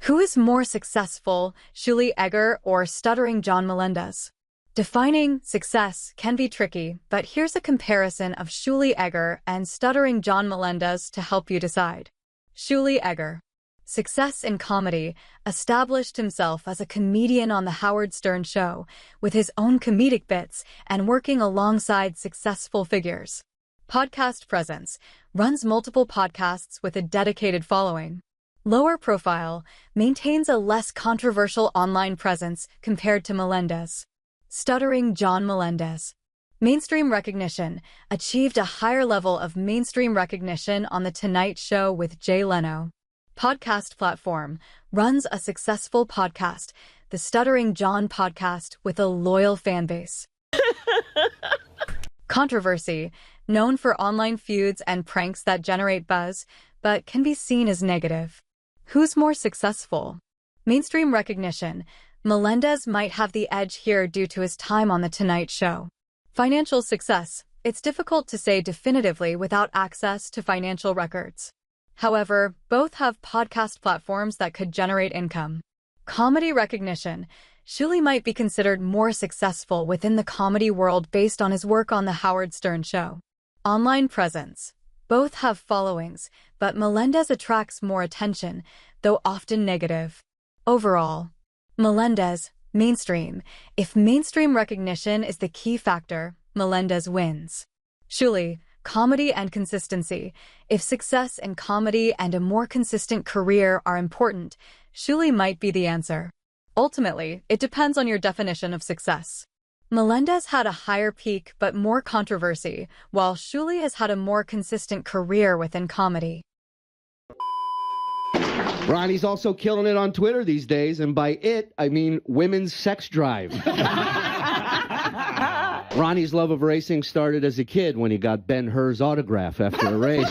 Who is more successful, Shuli Egar or Stuttering John Melendez? Defining success can be tricky, but here's a comparison of Shuli Egar and Stuttering John Melendez to help you decide. Shuli Egar. Success in comedy, established himself as a comedian on The Howard Stern Show, with his own comedic bits and working alongside successful figures. Podcast presence, runs multiple podcasts with a dedicated following. Lower profile, maintains a less controversial online presence compared to Melendez. Stuttering John Melendez. Mainstream recognition, achieved a higher level of mainstream recognition on The Tonight Show with Jay Leno. Podcast platform, runs a successful podcast, the Stuttering John podcast with a loyal fan base. Controversy, known for online feuds and pranks that generate buzz, but can be seen as negative. Who's more successful? Mainstream recognition, Melendez might have the edge here due to his time on The Tonight Show. Financial success, it's difficult to say definitively without access to financial records. However, both have podcast platforms that could generate income. Comedy recognition, Shuli might be considered more successful within the comedy world based on his work on The Howard Stern Show. Online presence, both have followings, but Melendez attracts more attention, though often negative. Overall, Melendez, mainstream. If mainstream recognition is the key factor, Melendez wins. Shuli, comedy and consistency. If success in comedy and a more consistent career are important, Shuli might be the answer. Ultimately, it depends on your definition of success. Melendez had a higher peak but more controversy, while Shuli has had a more consistent career within comedy. Ronnie's also killing it on Twitter these days, and by it, I mean women's sex drive. Ronnie's love of racing started as a kid when he got Ben-Hur's autograph after a race.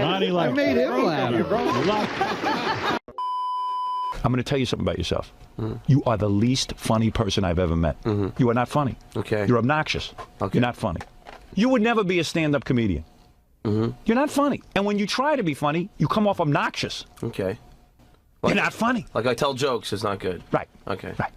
Ronnie, I made him laugh. I'm going to tell you something about yourself. You are the least funny person I've ever met. You are not funny. Okay. You're obnoxious. Okay. You're not funny. You would never be a stand-up comedian. You're not funny. And when you try to be funny, you come off obnoxious. Okay. You're not funny. Like I tell jokes, it's not good. Right. Okay. Right.